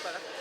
pala.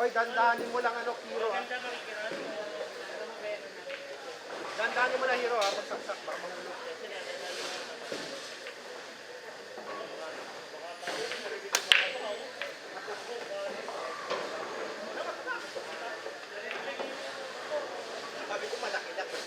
Oy, dandahanin mo lang ano, Hiro ha. Dandahanin mo lang Hiro ha, pagsaksak ba, mahulog. Sabi ko malaki-laki.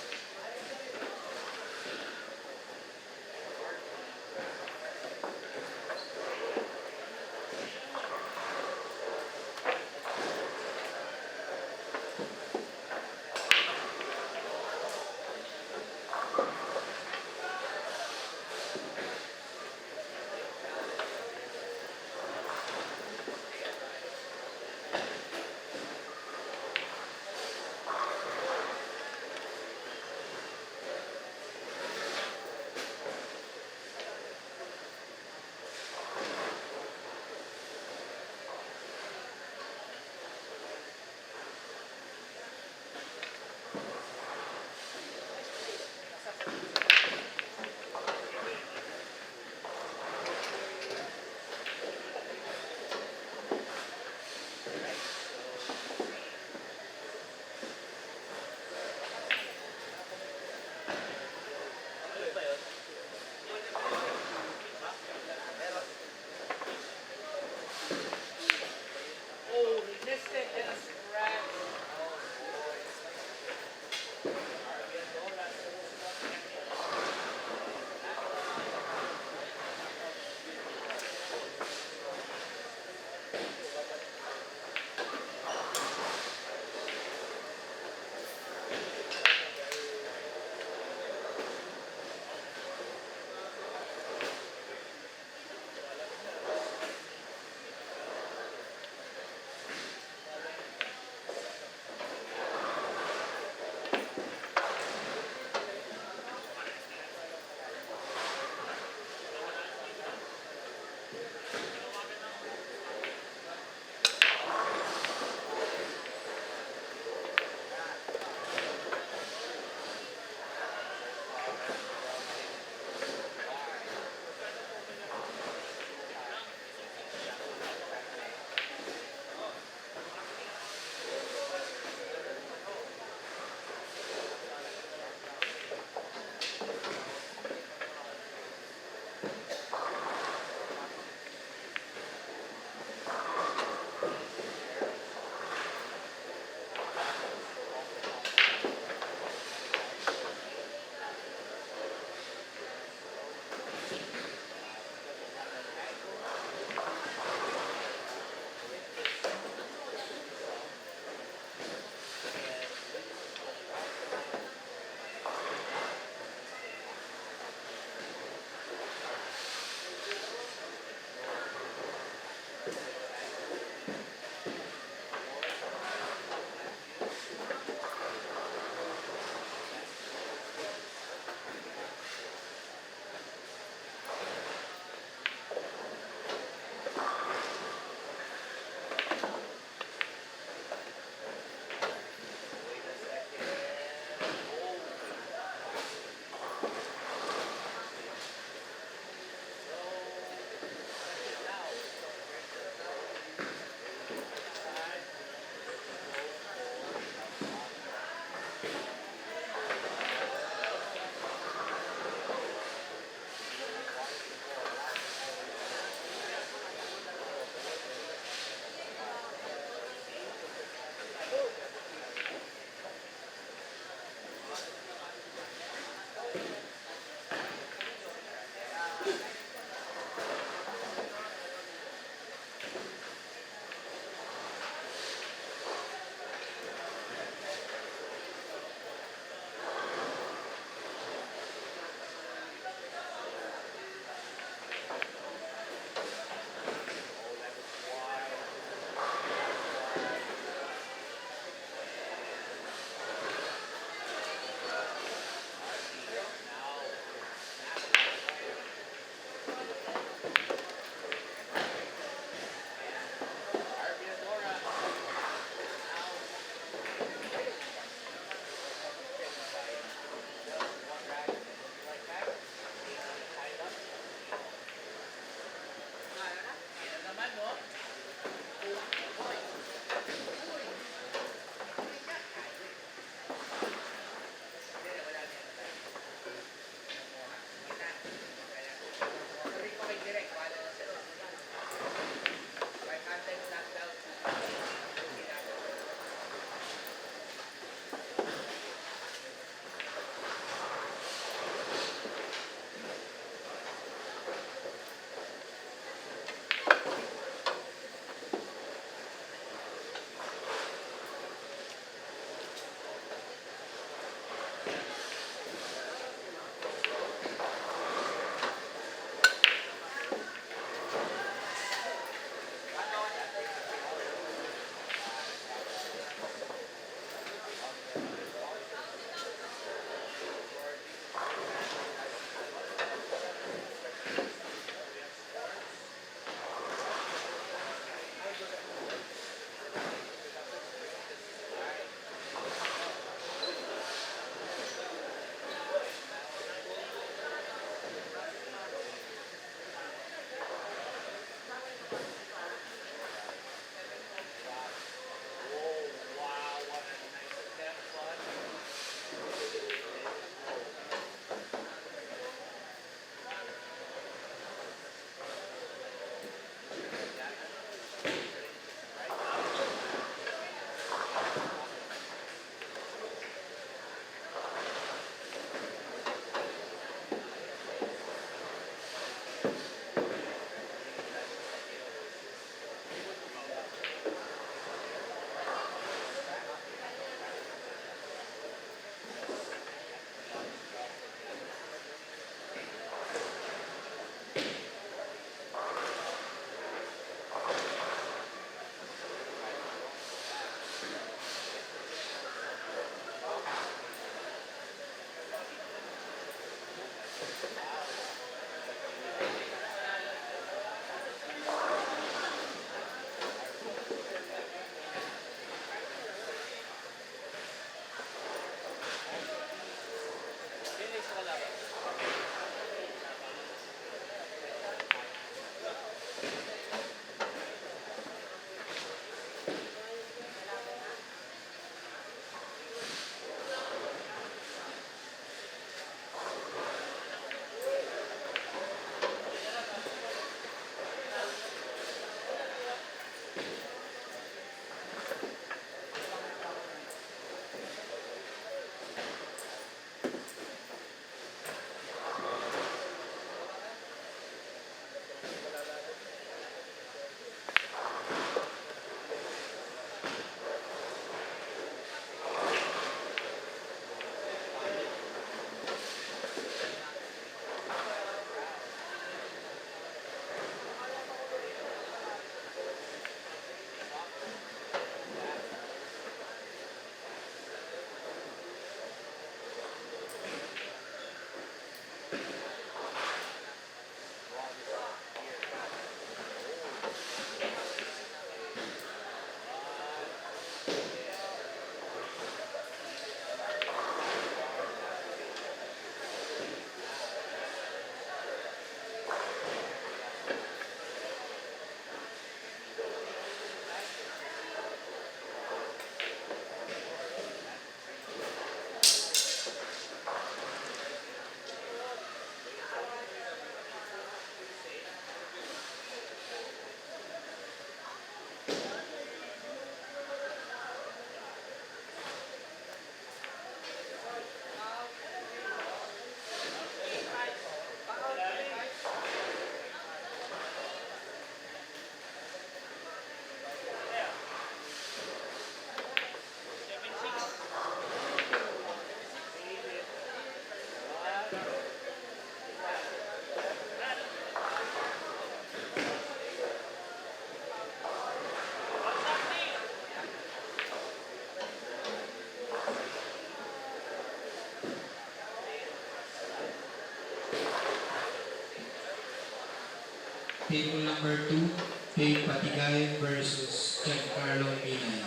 Table number 2, Dave Patigay versus Giancarlo Binay.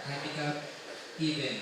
Handicap even.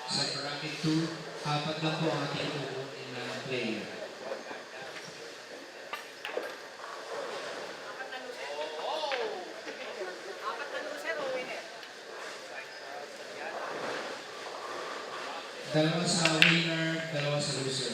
Sa bracket 2, apat lang po ang ating kukunin na player. Dalawa sa winner, dalawa sa loser.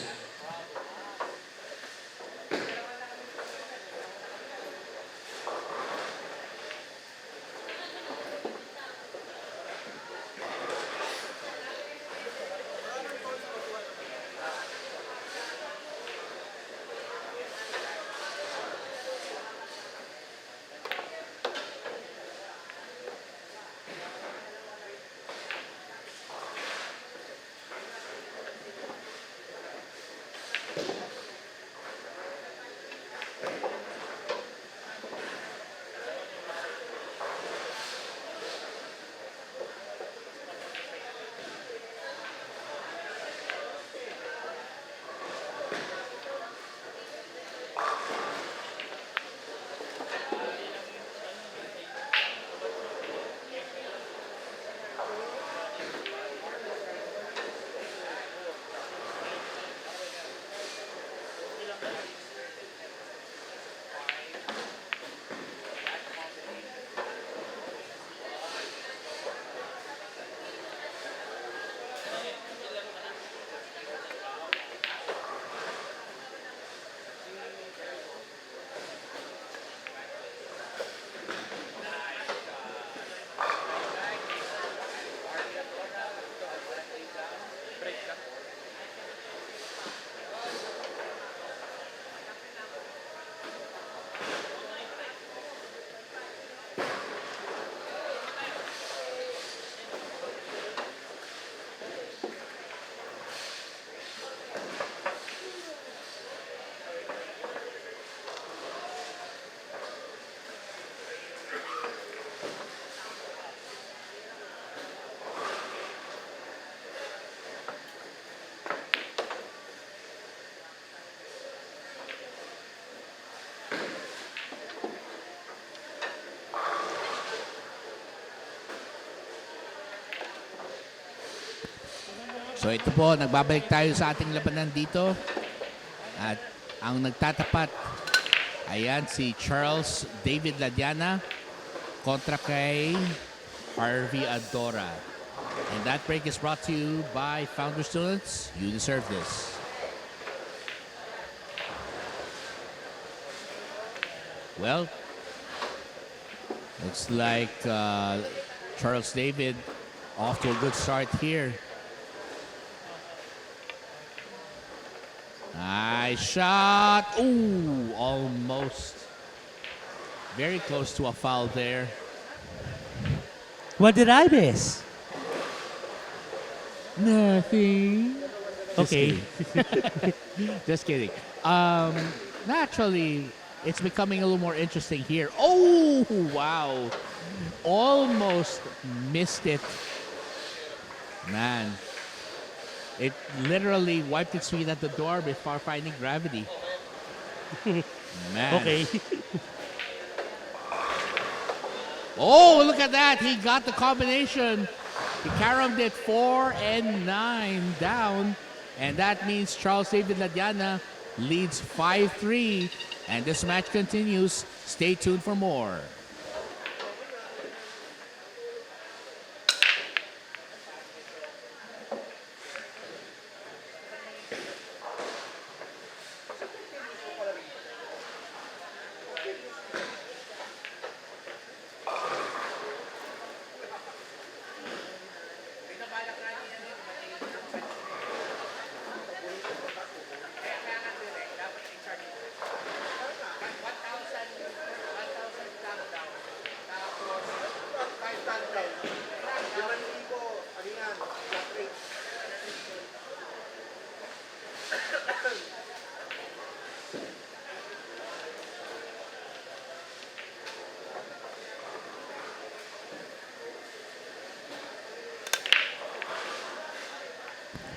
So ito po, nagbabalik tayo sa ating labanan dito. At ang nagtatapat, ayan si Charles David Ladiana kontra kay Harvey Adora. And that break is brought to you by Founder Students. You deserve this. Well, looks like Charles David off to a good start here. Nice shot. Ooh, almost. Very close to a foul there. What did I miss? Nothing. Okay. Just kidding. Naturally, it's becoming a little more interesting here. Oh, wow. Almost missed it. Man. It literally wiped its feet at the door before finding gravity. Man. Okay. Oh, look at that. He got the combination. He caromed it 4 and 9 down. And that means Charles David Ladiana leads 5-3. And this match continues. Stay tuned for more.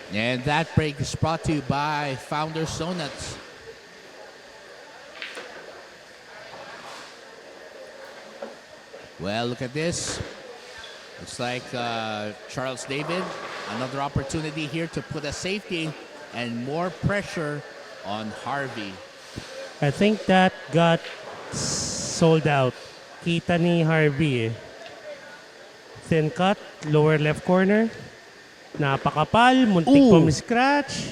And that break is brought to you by Founders Donuts. Well, look at this. Looks like Charles David, another opportunity here to put a safety and more pressure on Harvey. I think that got sold out. Kita ni Harvey eh. Thin cut, lower left corner. Napakapal, muntik Ooh. pa scratch.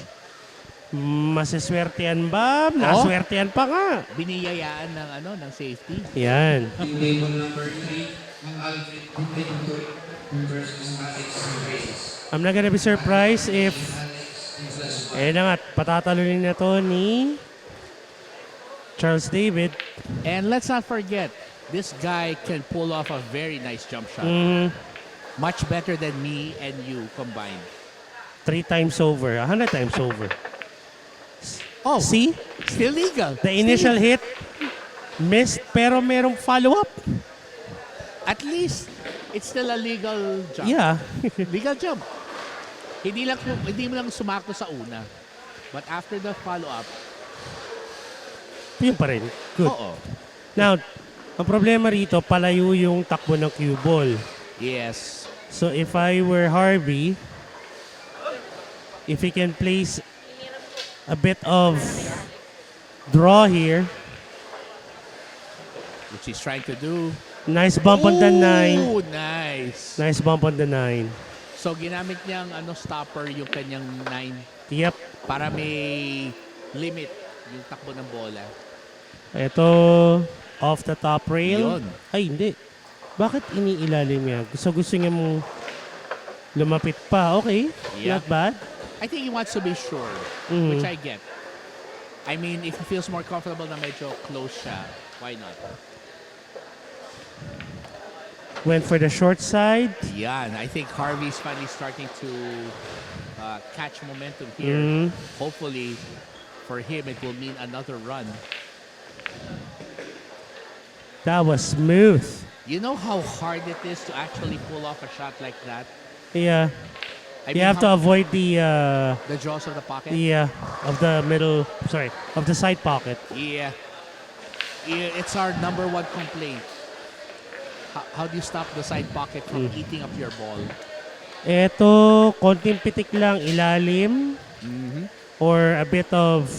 Masiswertean ba? Naswertean pa nga. Biniyayaan ng safety. Yan. Team table number 3, ang Alfred Pinto versus Alex Reyes. I'm not gonna be surprised if eh na nga, patatalunin na to ni Charles David. And let's not forget, this guy can pull off a very nice jump shot. Much better than me and you combined. 3 times over, 100 times over. Oh, See? still legal. The initial hit, missed, pero merong follow-up. At least, it's still a legal jump. Yeah. Legal jump. Hindi mo lang sumakto sa una. But after the follow-up, Yun pa rin. Good. oo. Now, ang problema rito, palayo yung takbo ng cue ball. Yes. So if I were Harvey, if he can place a bit of draw here, Which he's trying to do. nice bump on the 9. Ooh, nice. Nice bump on the 9. So, ginamit niyang stopper yung kanyang 9 Yep. para may limit yung takbo ng bola. Ito, off the top rail. Yun. Ay, hindi. Bakit iniilalim niya? Gusto niya mong lumapit pa. Okay, Yeah. not bad. I think he wants to be sure, which I get. I mean, if he feels more comfortable na medyo close siya, why not? Went for the short side. Yan, I think Harvey's finally starting to catch momentum here. Hopefully, for him, it will mean another run. That was smooth. You know how hard it is to actually pull off a shot like that? Yeah. I You have to avoid the jaws of the pocket. of the middle, of the side pocket. Yeah. It's our number one complaint. How do you stop the side pocket from eating up your ball? Eto, konting pitik lang ilalim or a bit of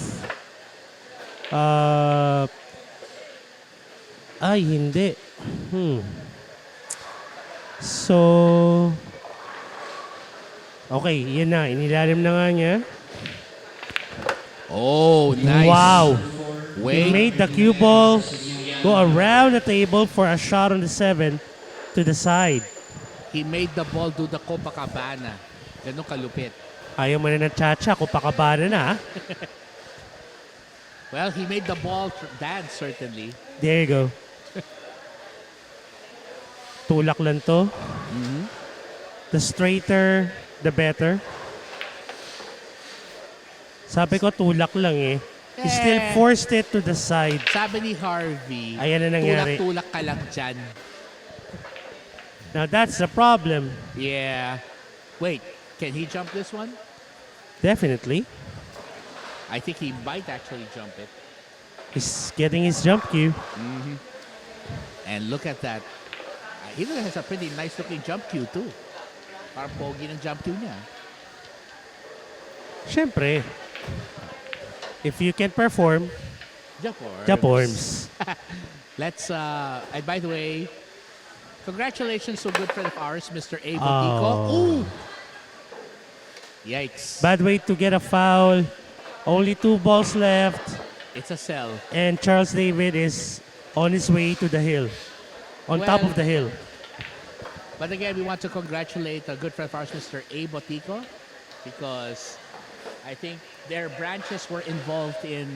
ay, hindi. So, okay, yan na. Inilalim na nga niya. Oh, nice. Wow. He Wait. made the cue ball go around the table for a shot on the 7 to the side. He made the ball do the Copacabana. Ganun kalupit. Ayaw mo na ng cha-cha, Copacabana na. Well, he made the ball dance, certainly. There you go. Tulak lang to. The straighter, the better. Sabi ko tulak lang eh. He still forced it to the side. Sabi ni Harvey, Ayan na nangyari. tulak-tulak ka lang dyan. Now that's the problem. Yeah. Wait, can he jump this one? Definitely. I think he might actually jump it. He's getting his jump cue. And look at that. He has a pretty nice looking jump cue too. Parang pogi ng jump cue niya. Siyempre. If you can perform, Jump arms. jump arms. Let's, and by the way, congratulations to a good friend of ours, Mr. A. Botico. Oh. Ooh! Yikes. Bad way to get a foul. Only 2 balls left. It's a sell. And Charles David is on his way to the hill. On top Well, of the hill. But again, we want to congratulate a good friend of ours, Mr. A. Botico, because I think their branches were involved in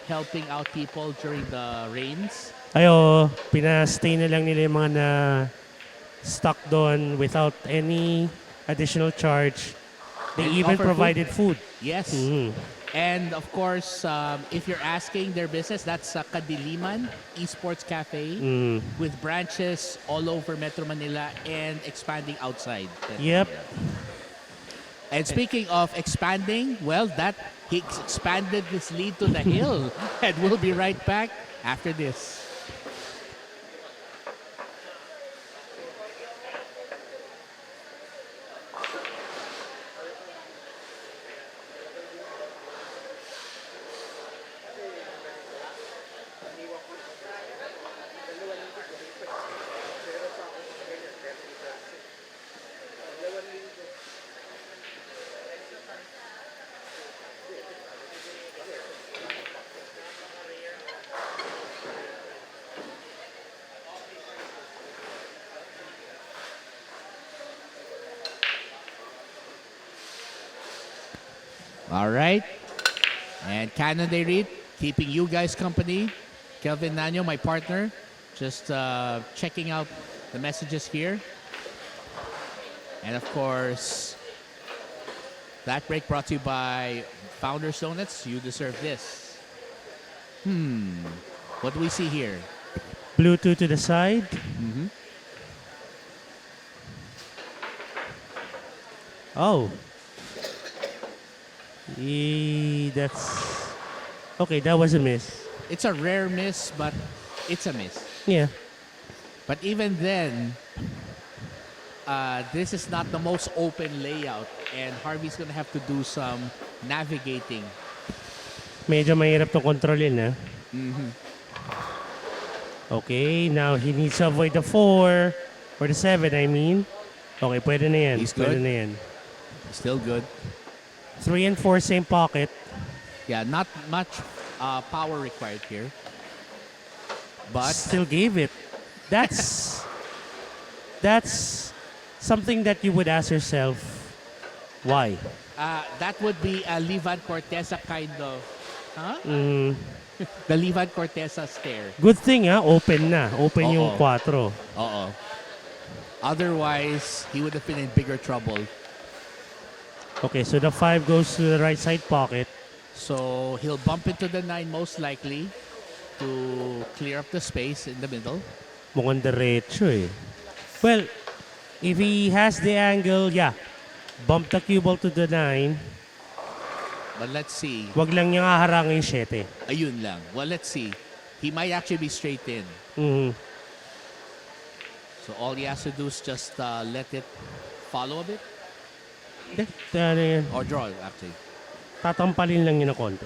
helping out people during the rains. Ayo, pinastay na lang nila yung mga na stuck doon without any additional charge. They And even offer food. provided food. Yes. Mhm. And of course, if you're asking their business, that's Kadiliman Esports Cafe Mm. with branches all over Metro Manila and expanding outside. Yep. And speaking of expanding, well, that he expanded this lead to the hill. And we'll be right back after this. All right. And Canon Day Reed, keeping you guys company. Kelvin Nano, my partner, just checking out the messages here. And of course, that break brought to you by Founders Donuts. You deserve this. What do we see here? Bluetooth to the side. Oh. That's... Okay, that was a miss. It's a rare miss, but it's a miss. Yeah. But even then, this is not the most open layout, and Harvey's gonna have to do some navigating. Medyo mahirap to kontrolin, ha? Okay, now he needs to avoid the 4 or the 7, I mean. Okay, pwede na yan. He's Pwede good. na yan. Still good. 3 and 4, same pocket. Yeah, not much power required here. But Still gave it. That's something that you would ask yourself, why? that would be a Levan Cortesa kind of, huh? Mm, The Levan Cortesa stare. good thing, ha? Open na. Open yung Oo. 4. Uh-oh. Otherwise, he would have been in bigger trouble. Okay, so the 5 goes to the right side pocket. So he'll bump into the 9 most likely to clear up the space in the middle. Mukhang diretso eh. Well, if he has the angle, yeah. Bump the cue ball to the 9. But let's see. Wag lang niya haharangin yung 7. Ayun lang. Well, let's see. He might actually be straight in. Mhm. So all he has to do is just let it follow a bit? Ano yan? Or draw, actually. Tatampalin lang yun ng konti.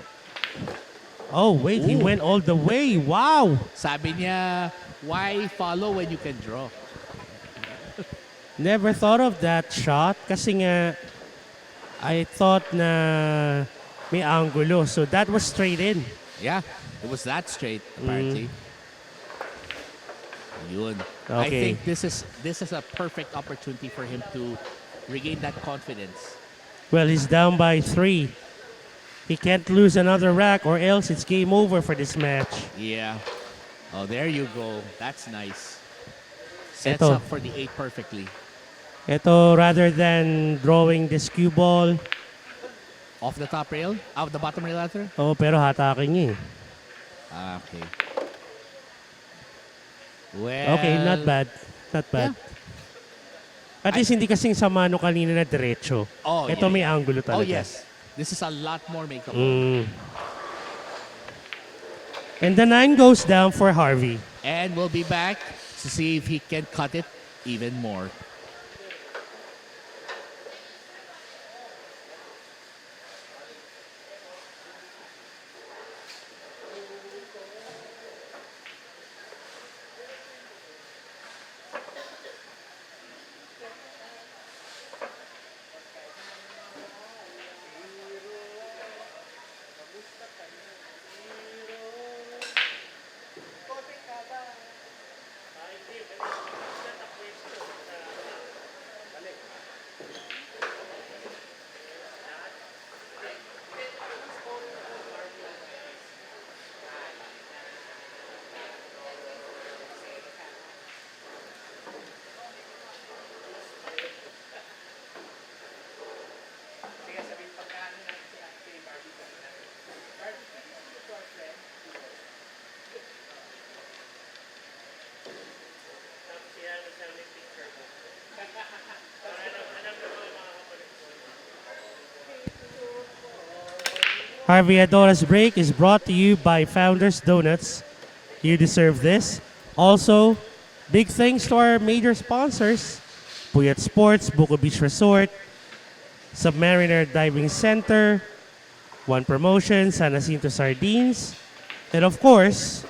Oh, wait. He Ooh. went all the way. Wow. Sabi niya, why follow when you can draw? Never thought of that shot kasi nga I thought na may angulo. So that was straight in. Yeah, it was that straight, apparently. Yun. I Okay. think this is a perfect opportunity for him to regain that confidence. Well, he's down by 3. He can't lose another rack or else it's game over for this match. Yeah. Oh, there you go. That's nice. Sets Eto. up for the 8 perfectly. Ito, rather than drawing this cue ball, Off the top rail? Off the bottom rail, rather? oh, pero hatakin niya eh. Okay. Well, Okay, not bad. Not bad. At least hindi kasing sa mano kanina na diretso. Oh, Ito yeah, may yeah. angulo talaga. Oh, yes. This is a lot more makeup. And the 9 goes down for Harvey. And we'll be back to see if he can cut it even more. Harvey Adora's break is brought to you by Founders Donuts. You deserve this. Also, big thanks to our major sponsors, Puyat Sports, Buko Beach Resort, Submariner Diving Center, One Promotion, San Jacinto Sardines, and of course,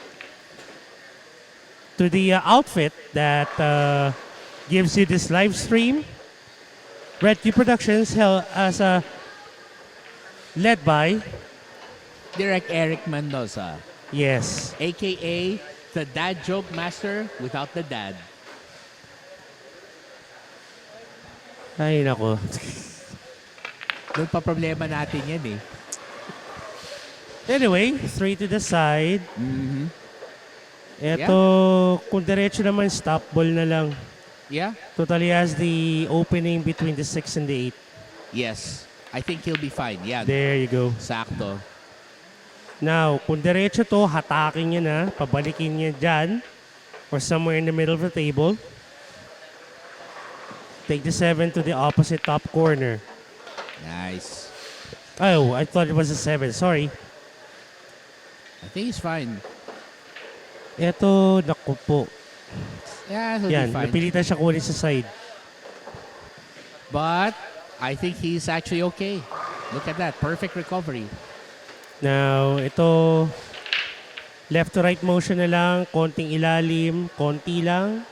to the outfit that gives you this live stream, Red Q Productions, led by, Direct Eric Mendoza, yes, aka the dad joke master without the dad. ay nako. Doon pa problema natin yan eh. Anyway, 3 to the side. Ito, kung diretso naman, stop ball na lang. Yeah? Totally has the opening between the 6 and the 8. Yes. I think he'll be fine. Yeah. There you go. Sakto. Now, kung diretso to, hatakin niya na, pabalikin niya dyan, or somewhere in the middle of the table. Take the 7 to the opposite top corner. Nice. Oh, I thought it was a 7. Sorry. I think he's fine. Ito, naku po. Yeah, he'll Yan, be fine. napilitan siya kunin sa side. But I think he's actually okay. Look at that. Perfect recovery. Now, ito, left to right motion na lang, konting ilalim, konti lang,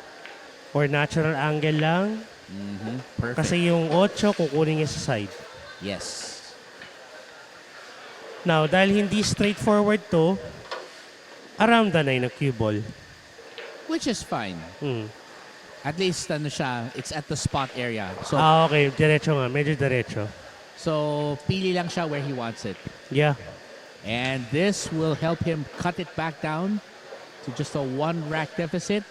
or natural angle lang. Perfect. Kasi yung 8, kukunin niya sa side. Yes. Now, dahil hindi straightforward to, around the 9 na cue ball. Which is fine. At least ano siya, it's at the spot area. So Okay. Diretso nga. Medyo diretso. so pili lang siya where he wants it. Yeah. And this will help him cut it back down to just a 1 rack deficit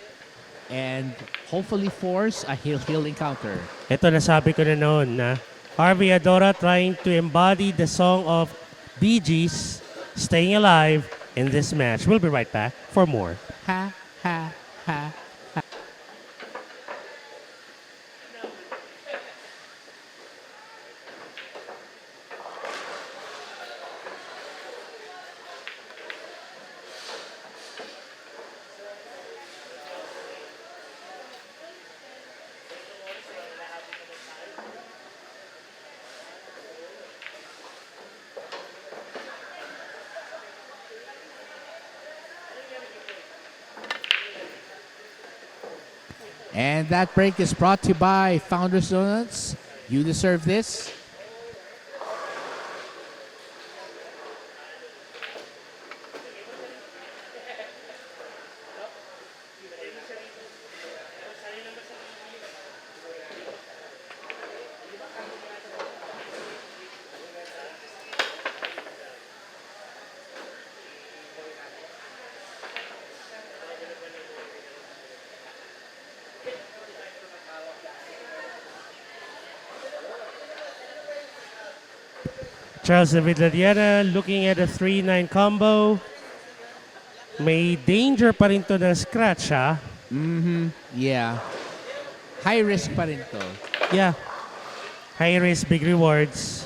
and hopefully force a heel encounter. Ito, nasabi ko na noon na Harvey Adora trying to embody the song of Bee Gees, Staying Alive, in this match. We'll be right back for more. Ha, ha, ha. And that break is brought to you by Founders Donuts. You deserve this. Charles David Ladiana looking at a 3-9 combo. May danger pa rin to ng scratch, ha? Yeah. High risk pa rin to. Yeah. High risk, big rewards.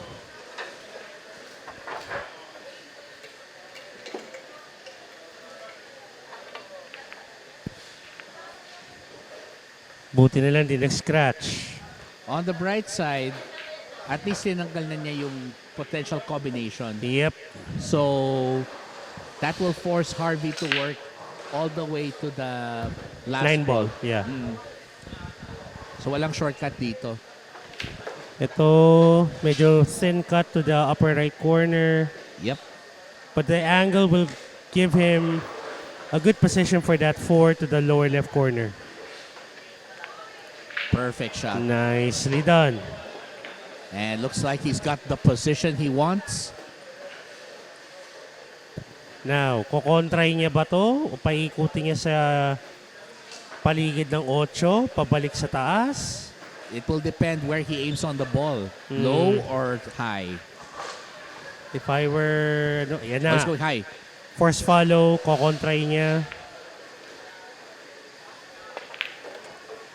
Buti na lang din nag-scratch. On the bright side, at least tinanggal na niya yung potential combination. Yep. So, that will force Harvey to work all the way to the last 9 ball. Yeah. So, walang shortcut dito. Ito, medyo thin cut to the upper right corner. Yep. But the angle will give him a good position for that 4 to the lower left corner. Perfect shot. Nicely done. And looks like he's got the position he wants. Now, kukontray niya ba to? O paikutin niya sa paligid ng 8, pabalik sa taas? It will depend where he aims on the ball. Low or high. If I were... No, yan na. Let's go high. Force follow, kukontray niya.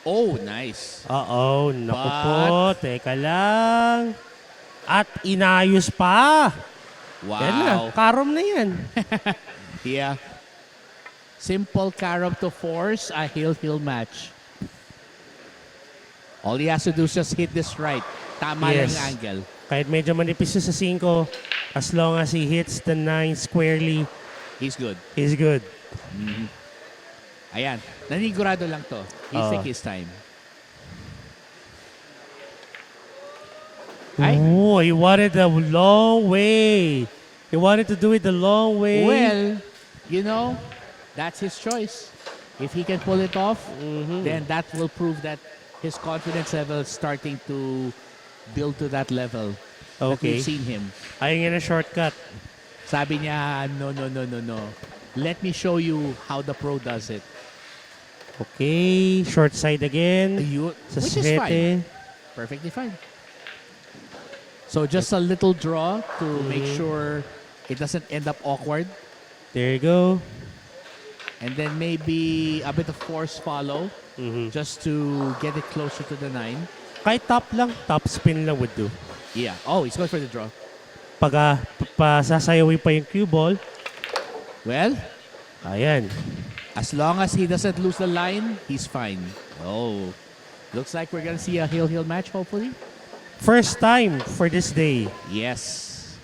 Oh, nice. Uh-oh, naku po. Teka lang. At inayos pa. Wow. Yan na, karom na yan. Yeah. Simple carom to force a heel-heel match. All he has to do is just hit this right. Tama lang Yes. yung angle. Kahit medyo manipis yun sa 5, as long as he hits the 9 squarely, He's good. he's good. Ayan. Nanigurado lang to. He'll take his time. Ay. Ooh, he wanted the long way. He wanted to do it the long way. Well, you know, that's his choice. If he can pull it off, then that will prove that his confidence level is starting to build to that level. That Okay. we've seen him. Ayaw niya na shortcut. Sabi niya, no. Let me show you how the pro does it. Okay, short side again. Sa Which is fine. 7. Perfectly fine. So just a little draw to make sure it doesn't end up awkward. There you go. And then maybe a bit of force follow just to get it closer to the 9. Kahit top lang, top spin lang would do. Yeah. Oh, he's going for the draw. Pag sasayawin pa yung cue ball, Well, ayan. as long as he doesn't lose the line, he's fine. Oh, looks like we're going to see a heel-heel match, hopefully. First time for this day. Yes.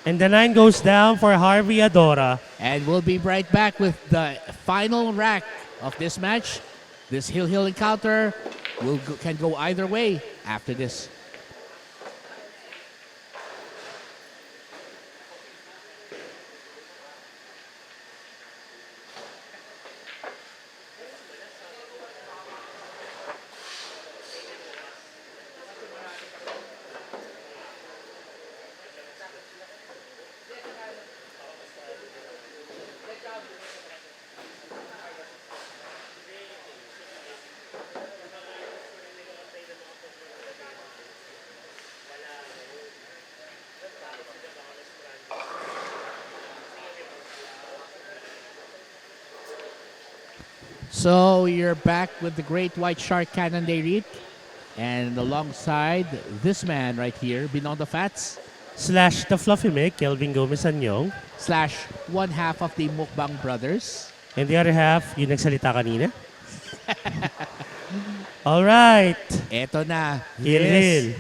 And the 9 goes down for Harvey Adora. And we'll be right back with the final rack of this match. This heel-heel encounter can go either way after this. So you're back with the Great White Shark Cannon Dairit. And alongside this man right here, Binondo Fats, / the Fluffy Mick, Kelvin Gomez Anyong. / one half of the Mukbang Brothers. And the other half, yung nagsalita kanina. All right. Eto na. Hill.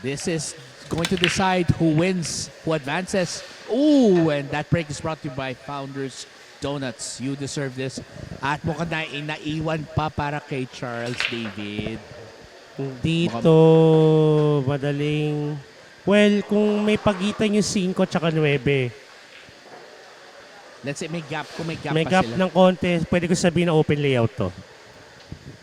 This is going to decide who wins, who advances. Ooh, and that break is brought to you by Founders Donuts, you deserve this. At mukhang naiwan pa para kay Charles David. Dito, madaling... Well, kung may pagitan yung 5 tsaka 9, Let's say may gap, kung may gap may pa gap sila. ng konti, pwede ko sabihin na open layout to.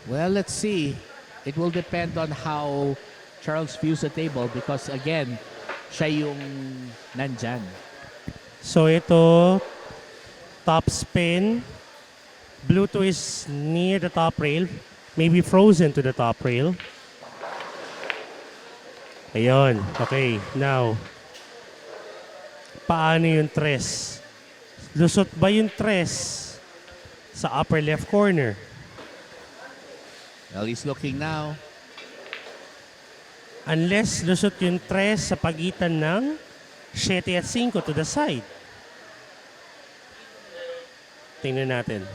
Well, let's see. It will depend on how Charles views the table because again, siya yung nandyan. So ito, top spin. Blue 2 is near the top rail. Maybe frozen to the top rail. Ayun. Okay, now. Paano yung tres? Lusot ba yung tres sa upper left corner? Well, he's looking now. Unless lusot yung tres sa pagitan ng 7 at 5 to the side. Tingnan natin.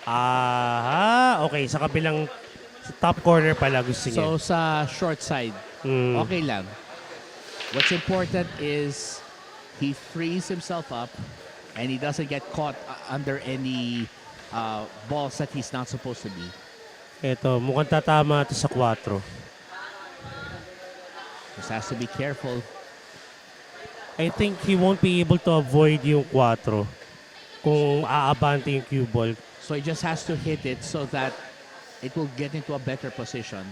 Aha, okay. Sa kabilang sa top corner pala gusto niya. So sa short side, Mm. okay lang. What's important is he frees himself up and he doesn't get caught under any balls that he's not supposed to be. Ito, mukhang tatama ito sa 4. Just has to be careful. I think he won't be able to avoid yung 4 kung aabante yung cue ball. So he just has to hit it so that it will get into a better position.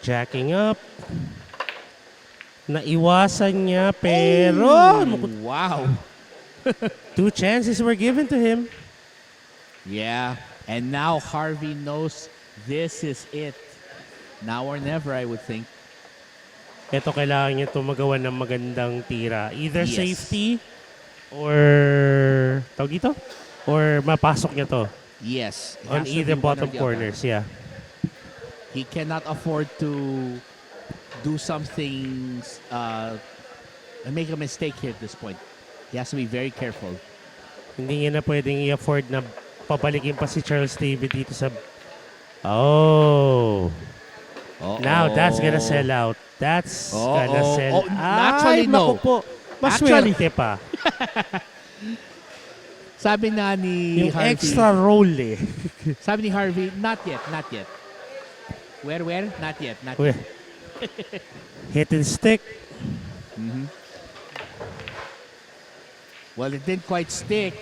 Jacking up. Naiwasan niya pero Wow. 2 chances were given to him. Yeah. And now Harvey knows this is it. Now or never, I would think. Ito kailangan niya ito magawa ng magandang tira. Either Yes. safety or tawag dito? Or mapasok niya to Yes. it on has to either be one or bottom the other. corners. Yeah. He cannot afford to do something and make a mistake here at this point. He has to be very careful. Hindi niya na pwedeng i-afford na papalikin pa si Charles David dito sa... Oh. Now that's gonna sell out. That's gonna sell out. Naturally, Ay, no. naku po. Maswerte pa. Sabi na ni Yung Harvey. extra roll eh. Sabi ni Harvey, not yet, not yet. Where? Not yet, not Uy. yet. Hit and stick. Well, it didn't quite stick,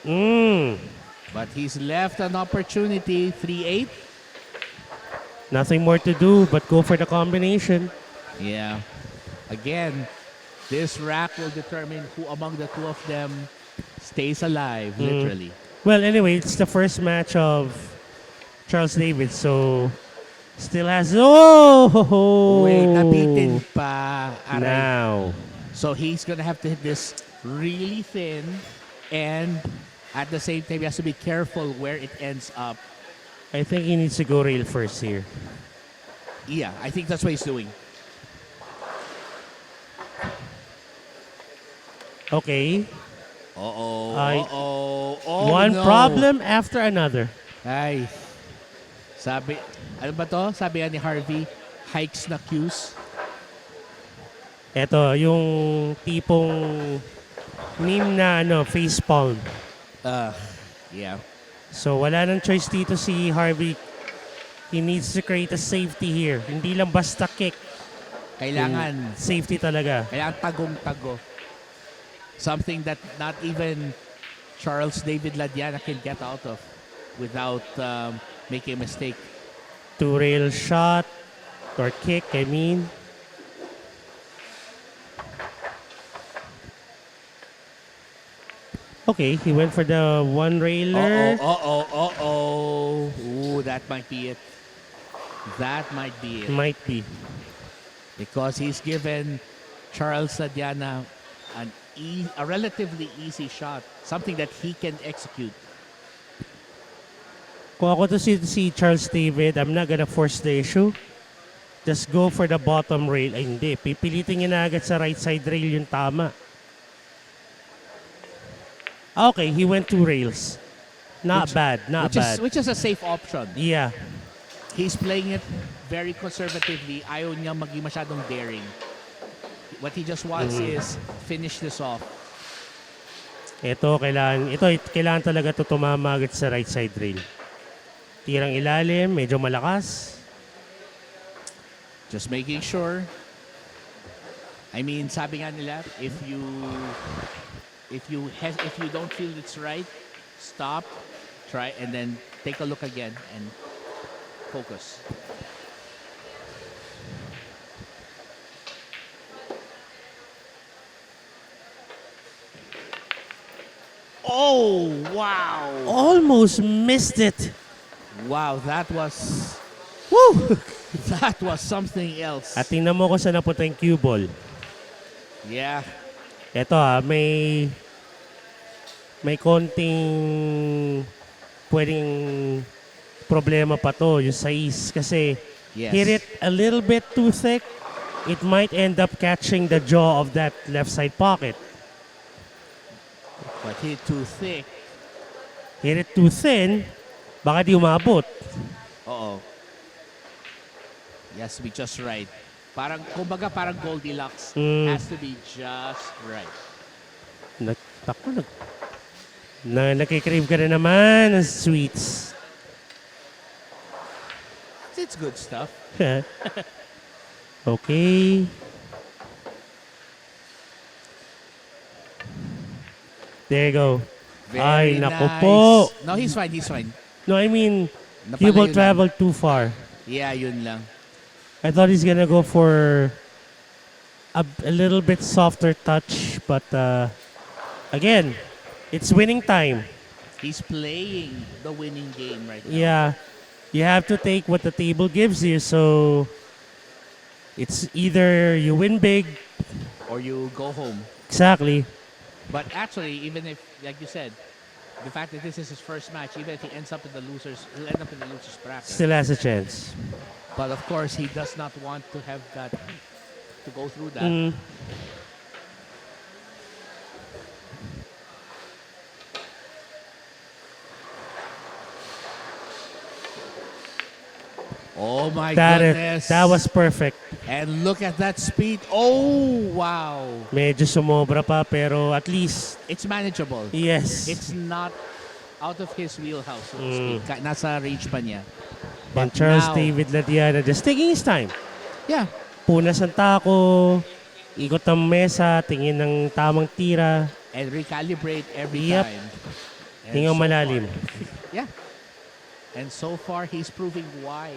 but he's left an opportunity. 3-8. Nothing more to do but go for the combination. Yeah. Again, this rack will determine who among the two of them stays alive, literally. Well, anyway, it's the first match of Charles David, so still has... Oh! Wait, nabitin pa. Aray. Now. So he's gonna have to hit this really thin, and at the same time, he has to be careful where it ends up. I think he needs to go rail first here. Yeah, I think that's what he's doing. Okay. Uh-oh, Ay. oh One no. problem after another. Ay. Sabi, ano ba to? Sabi ni Harvey, hikes na cues. Ito, yung tipong meme na face palm. Yeah. So wala nang choice dito si Harvey. He needs to create a safety here. Hindi lang basta kick. Kailangan, Safety talaga. kailangan tagong-tago. Something that not even Charles David Ladiana can get out of without making a mistake. Two-rail shot or kick, I mean. Okay, he went for the one-railer. Uh-oh. Ooh, that might be it. That might be it. Might be. Because he's given Charles Ladiana a relatively easy shot. Something that he can execute. Kung ako to si Charles David, I'm not gonna force the issue. Just go for the bottom rail. Ay, hindi. Pipilitin niya na agad sa right side rail yung tama. Okay, he went 2 rails. Not bad. Which is a safe option. Yeah. He's playing it very conservatively. Ayaw niya maging masyadong daring. What he just wants is finish this off. Kailangan talaga to tumama agad sa right side rail. Tirang ilalim, medyo malakas. Just making sure. I mean, sabi nga nila, if you don't feel it's right, stop, try, and then take a look again and focus. Oh, wow. Almost missed it. Wow, that was... Woo! That was something else. At tingnan mo kung saan napunta yung cue ball. Yeah. Ito may konting pwedeng problema pa to, yung size. Kasi Yes. hit it a little bit too thick, it might end up catching the jaw of that left side pocket. But hit too thick. Hit it too thin, baka di umabot. Uh-oh. He has to be just right. Kumbaga parang Goldilocks. Has to be just right. Nakikrave ka na naman ng sweets. It's good stuff. Okay. There you go. Very naku nice. po. No, he's fine. He's fine. No, I mean, Napalayo cue ball lang. traveled too far. Yeah, yun lang. I thought he's gonna go for a little bit softer touch, but again, it's winning time. He's playing the winning game right now. Yeah, you have to take what the table gives you. So it's either you win big, Or you go home. exactly. But actually, even if, like you said, the fact that this is his first match, even if he ends up in the losers, he'll end up in the losers bracket. Still has a chance. But of course, he does not want to have that, to go through that. Mm. Oh my goodness. That was perfect. And look at that speed. Oh, wow. Medyo sumobra pa, pero at least, It's manageable. yes. It's not out of his wheelhouse, so to speak. Nasa range pa niya. And But Charles now- David Ladiana just taking his time. Yeah. Punas ang tako, ikot ng mesa, tingin ng tamang tira, And recalibrate every Yep. time. And hingang so malalim. far- yeah. And so far, he's proving why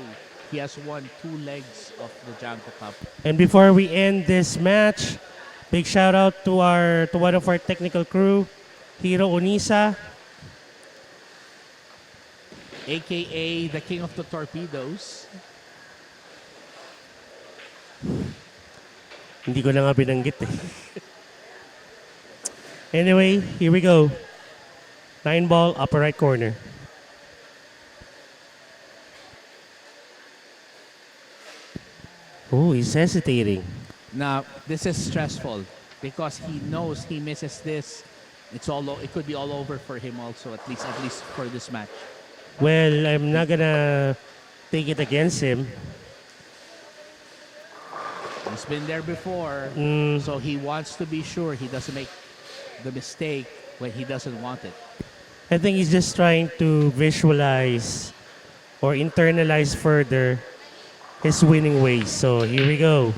he has won 2 legs of the Janko Cup. And before we end this match, big shout out to one of our technical crew, Hiro Onisa. AKA the king of the torpedoes. Hindi ko na nga binanggit eh. Anyway, here we go. 9 ball, upper right corner. Oh, he's hesitating. Now, this is stressful because he knows he misses this. It could be all over for him also, at least for this match. Well, I'm not gonna take it against him. He's been there before, so he wants to be sure he doesn't make the mistake when he doesn't want it. I think he's just trying to visualize or internalize further his winning ways. So here we go.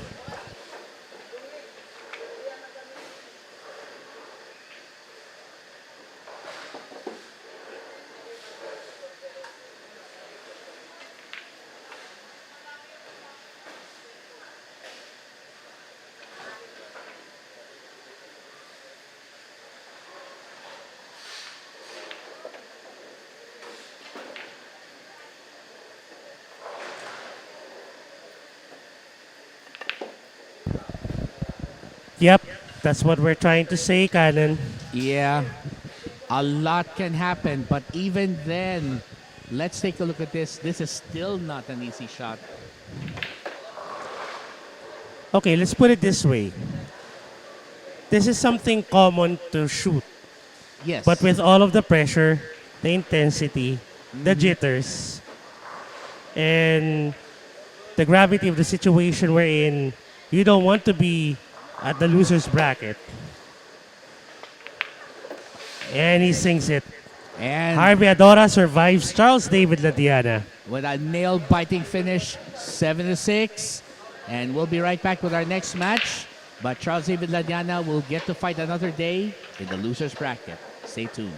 Yep, that's what we're trying to say, Cannon. Yeah, a lot can happen, but even then, let's take a look at this. This is still not an easy shot. Okay, let's put it this way. This is something common to shoot, Yes, but with all of the pressure, the intensity, the jitters, and the gravity of the situation we're in, you don't want to be at the loser's bracket. And he sinks it. And Harvey Adora survives Charles David Ladiana. with a nail-biting finish, 7-6. And we'll be right back with our next match. But Charles David Ladiana will get to fight another day in the loser's bracket. Stay tuned.